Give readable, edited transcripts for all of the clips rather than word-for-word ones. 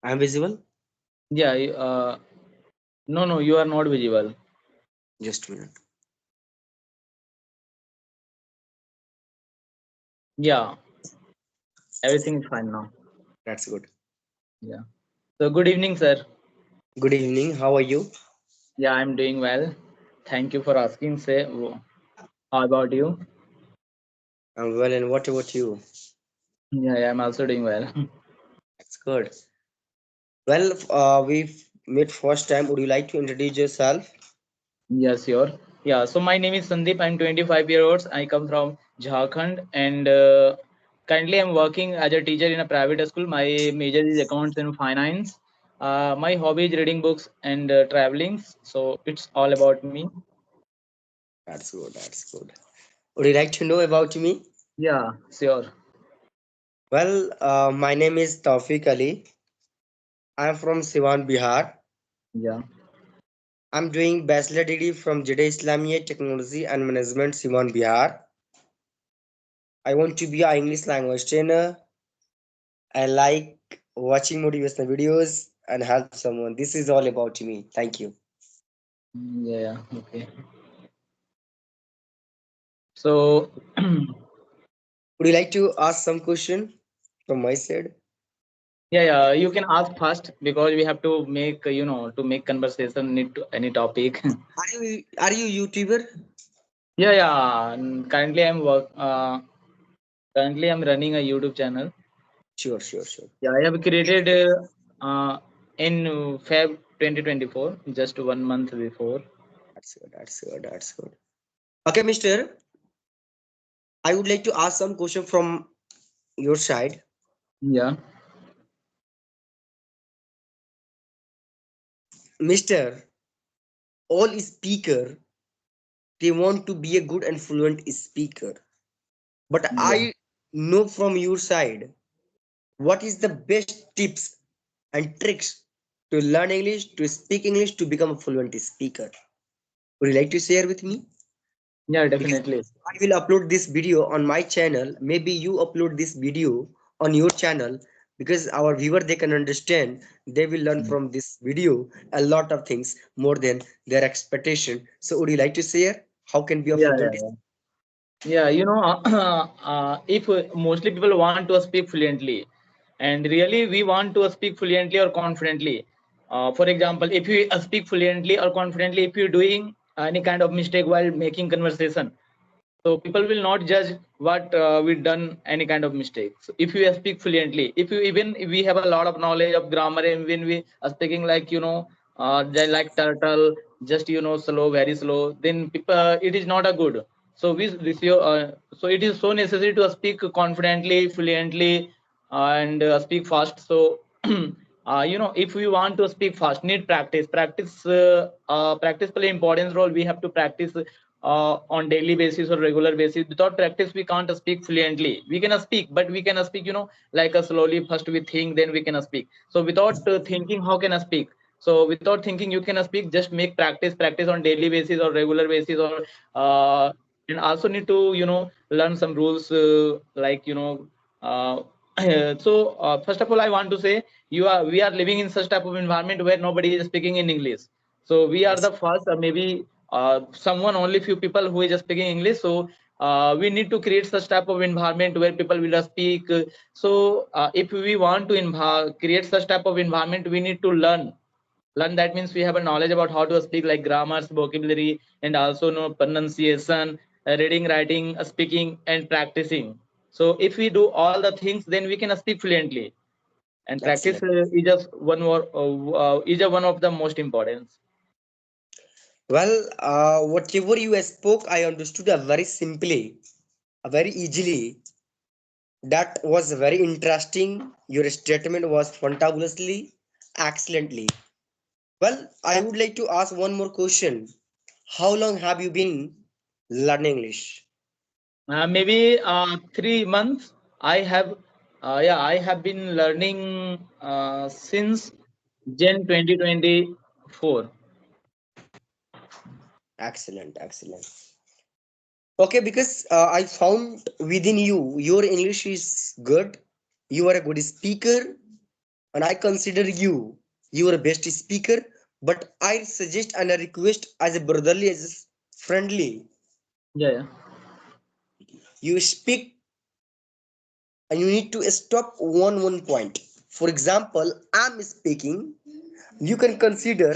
I'm visible. Yeah, no, no, you are not visible. Just a minute. Yeah, everything is fine now. That's good. Yeah. So good evening, sir. Good evening. How are you? Yeah, I'm doing well. Thank you for asking. Say, how about you? I'm well, and what about you? Yeah, yeah, I'm also doing well. That's good. Well, we've met first time. Would you like to introduce yourself? Yes, sure. Yeah, so my name is Sandeep. I'm 25 years old. I come from Jharkhand, and currently I'm working as a teacher in a private school. My major is accounts and finance. My hobby is reading books and traveling. So it's all about me. That's good. That's good. Would you like to know about me? Yeah, sure. Well, my name is Tawfiq Ali. I'm from Siwan, Bihar. Yeah. I'm doing bachelor degree from Jeddah Islamiyah Technology and Management, Siwan, Bihar. I want to be an English language trainer. I like watching motivational videos and help someone. This is all about me. Thank you. Yeah, yeah, okay. So, Would you like to ask some question from my side? yeah, yeah, you can ask first because we have to make, to make conversation need to any topic. Are you YouTuber? Yeah, yeah. Currently I'm running a YouTube channel. Sure, sure, sure. Yeah, I have created in Feb 2024, just 1 month before. That's good. That's good. That's good. Okay, Mister. I would like to ask some question from your side. Yeah, Mister, all speaker they want to be a good and fluent speaker. But yeah, I know from your side what is the best tips and tricks to learn English, to speak English, to become a fluent speaker. Would you like to share with me? yeah, Because definitely. I will upload this video on my channel. Maybe you upload this video on your channel because our viewer they can understand. They will learn Mm. from this video a lot of things more than their expectation. So would you like to share how can be a Yeah, yeah, fluent? yeah. Yeah, if mostly people want to speak fluently, and really we want to speak fluently or confidently. For example, if you speak fluently or confidently, if you're doing any kind of mistake while making conversation, so people will not judge what we done any kind of mistakes. So if you speak fluently, if you even if we have a lot of knowledge of grammar, and when we are speaking like like turtle, just slow, very slow, then people it is not a good. So so it is so necessary to speak confidently, fluently, and speak fast. So if we want to speak fast, need practice play importance role. We have to practice on daily basis or regular basis. Without practice we can't speak fluently. We can speak, but we can speak like a slowly. First we think, then we can speak. So without thinking, how can I speak? So without thinking you can speak. Just make practice on daily basis or regular basis, or and also need to learn some rules, uh, first of all I want to say, we are living in such type of environment where nobody is speaking in English. So we are Yes, the first, maybe someone, only few people who is just speaking English. So we need to create such type of environment where people will speak. If we want to create such type of environment, we need to learn. That means we have a knowledge about how to speak, like grammars, vocabulary, and also know pronunciation, reading, writing, speaking, and practicing. So if we do all the things, then we can speak fluently. And practice excellent. is just one more is a one of the most important. Well, whatever you spoke, I understood very simply, very easily. That was very interesting. Your statement was fantabulously, excellently. Well, I would like to ask one more question. How long have you been learning English? Maybe 3 months. I have, yeah, I have been learning since Jan 2024. Excellent, excellent. Okay, because I found within you, your English is good. You are a good speaker, and I consider you your best speaker. But I suggest and I request as a brotherly, as a friendly, Yeah, yeah. you speak and you need to stop one point. For example, I'm speaking. You can consider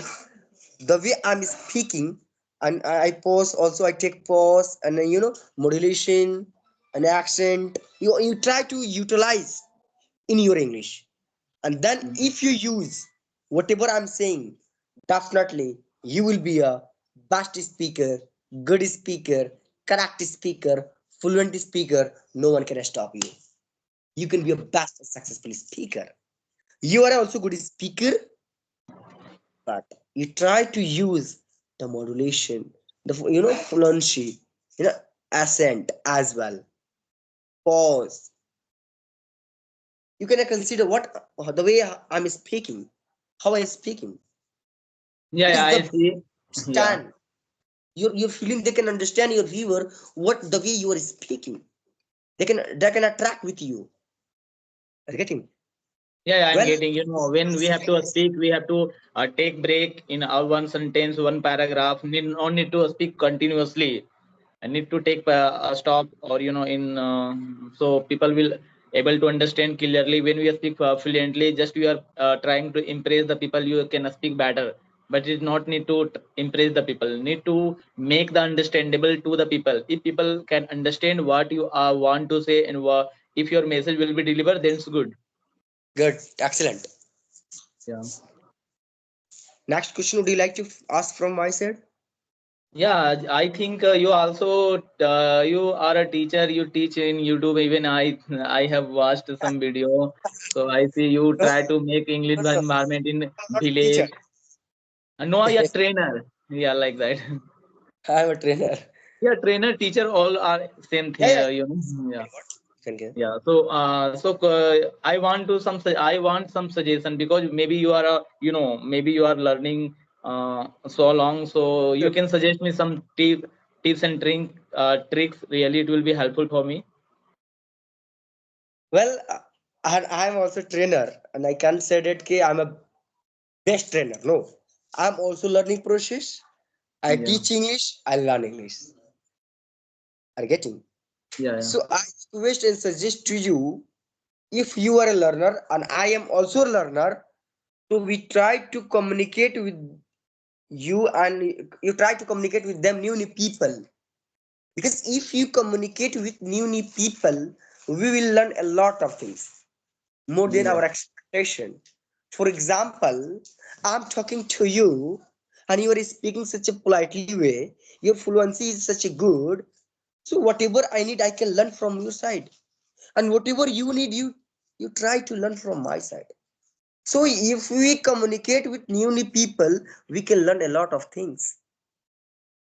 the way I'm speaking, and I pause also. I take pause and modulation and accent. You try to utilize in your English, and then Mhm. if you use whatever I'm saying, definitely you will be a best speaker, good speaker, correct speaker, fluent speaker. No one can stop you. You can be a best successful speaker. You are also good speaker, but you try to use the modulation, the fluency, you know accent as well. Pause. You can consider what the way I'm speaking, how I'm speaking. Yeah, yeah, Is I the see. Yeah. stand your feeling, they can understand your viewer what the way you are speaking. They can attract with you. Are you getting? Yeah, yeah, I'm Well, getting. When we have to speak, we have to take break in our one sentence, one paragraph. Need not need to speak continuously. I need to take a stop, or in so people will able to understand clearly. When we speak fluently, just we are trying to impress the people. You can speak better, but it not need to impress the people. Need to make the understandable to the people. If people can understand what you want to say, and if your message will be delivered, then it's good. good, excellent. Yeah. Next question, would you like to ask from my side? Yeah, I think you also you are a teacher. You teach in YouTube. Even I have watched some video. So I see you No, try to make English no, no, environment in I'm not a teacher. village. No, yeah, trainer. Yeah, like that. I'm a trainer. Yeah, trainer, teacher, all are same Yeah, thing. yeah. Yeah. Thank you. Yeah, so I want to I want some suggestion, because maybe you are a maybe you are learning so long, so you Sure. can suggest me some tips and tricks. Really, it will be helpful for me. Well, I'm also trainer, and I can't say that I'm a best trainer. No, I'm also learning process. I Yeah, teach English. I learn English. Are you getting? yeah, yeah, So I request and suggest to you, if you are a learner and I am also a learner, so we try to communicate with you, and you try to communicate with them new people. Because if you communicate with new people, we will learn a lot of things more than yeah. our expectation. For example, I'm talking to you and you are speaking such a politely way, your fluency is such a good. So whatever I need, I can learn from your side. And whatever you need, you try to learn from my side. So if we communicate with new people, we can learn a lot of things.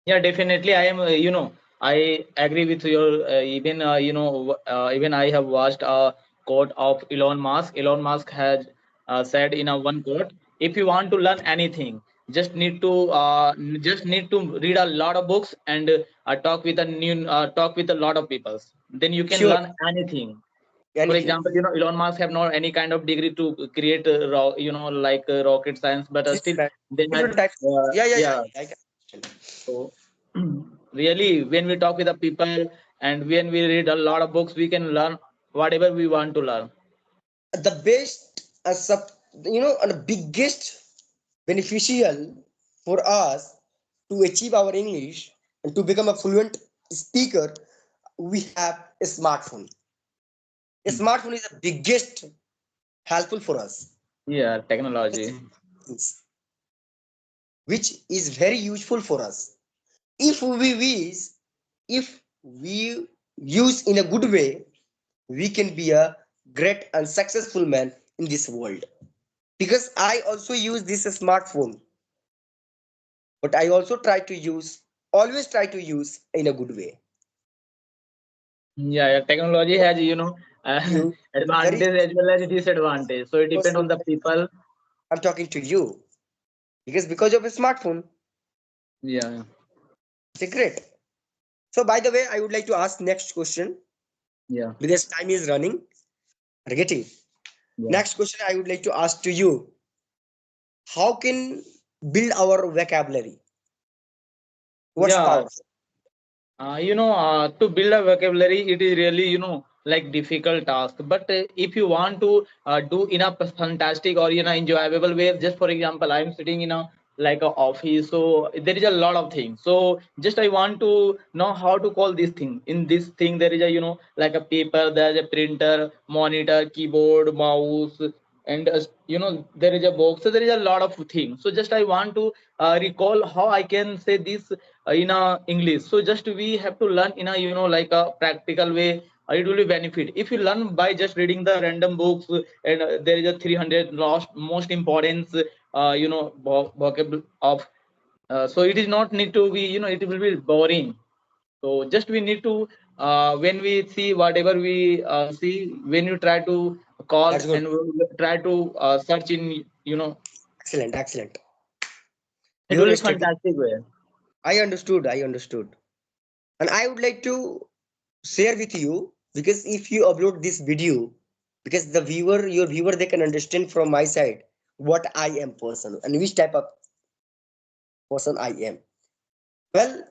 Yeah, definitely. I am, I agree with your, even, even I have watched a quote of Elon Musk. Elon Musk has said in a one quote, if you want to learn anything, just need to read a lot of books, and talk with a lot of people. Then you can Sure, learn anything. For anything. example, Elon Musk have not any kind of degree to create, like rocket science, but Yes, still man. they Different had, types. Yeah, yeah, yeah. yeah. I can understand. So really, when we talk with the people and when we read a lot of books, we can learn whatever we want to learn. The best, and the biggest beneficial for us to achieve our English and to become a fluent speaker, we have a smartphone. A Hmm. smartphone is the biggest helpful for us, Yeah, technology. which is very useful for us. If we wish, if we use in a good way, we can be a great and successful man in this world. Because I also use this smartphone, but I also always try to use in a good way. Yeah, yeah, technology has You very advantage as well as disadvantage. So it depends person, on the people. I'm talking to you because of a smartphone. Yeah, It's a great. So by the way, I would like to ask next question yeah, because time is running. Are getting? Yeah. Next question I would like to ask to you: how can build our vocabulary? What's Yeah. power? To build a vocabulary, it is really, like difficult task. But if you want to do in a fantastic or in a enjoyable way, just for example, I'm sitting in a like a office, so there is a lot of things. So just I want to know how to call this thing. In this thing, there is a like a paper, there's a printer, monitor, keyboard, mouse, and there is a box. So there is a lot of things. So just I want to recall how I can say this in a English. So just we have to learn in a like a practical way. It will be benefit if you learn by just reading the random books, and there is a 300 most importance vocabulary of. So it is not need to be, it will be boring. So just we need to when we see whatever we see, when you try to call That's good. and we try to search in, Excellent, excellent. it will Your be statement, fantastic way. I understood. I understood. And I would like to share with you, because if you upload this video, because the viewer, your viewer, they can understand from my side what I am person and which type of person I am. Well,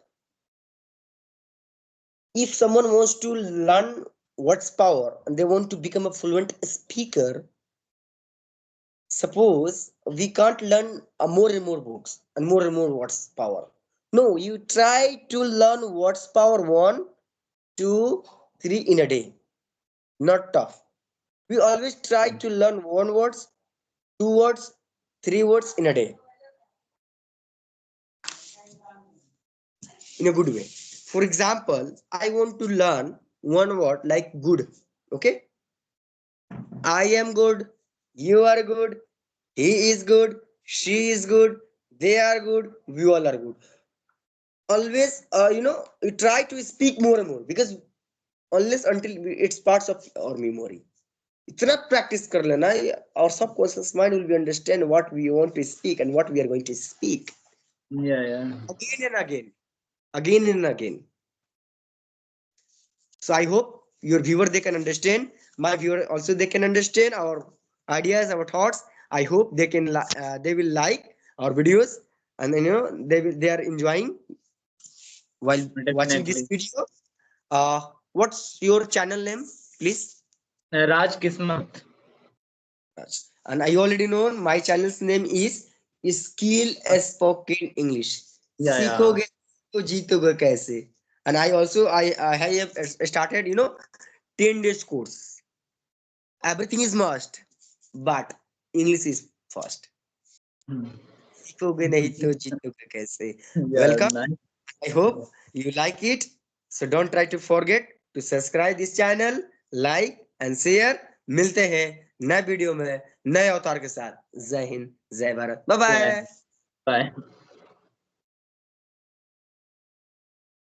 if someone wants to learn what's power and they want to become a fluent speaker, suppose we can't learn more and more books and more what's power. No, you try to learn what's power 1, 2, 3 in a day. Not tough. We always try to learn 1 words, 2 words, 3 words in a day in a good way. For example, I want to learn 1 word like good. Okay, I am good, you are good, he is good, she is good, they are good, we all are good. Always, you try to speak more and more, because unless until it's parts of our memory. इतना practice कर लेना, our subconscious mind will be understand what we want to speak and what we are going to speak Yeah. again and again and again. So I hope your viewer they can understand, my viewer also they can understand our ideas, our thoughts. I hope they can they will like our videos, and they are enjoying while watching this Definitely. video. What's your channel name, please? Raj Kismat. Raj. And I already know my channel's name is Skill Spoken English. Yeah. सीखोगे तो जीतोगे कैसे? And I have started 10 days course. Everything is must, but English is first. Hmm. सीखोगे नहीं तो जीतोगे कैसे? Yeah, Welcome. nice. I hope you like it. So don't try to forget to subscribe this channel, like and share. मिलते हैं नए video में नए अवतार के साथ. जय हिंद, जय Bharat. Bye Yeah. Bye. Bye.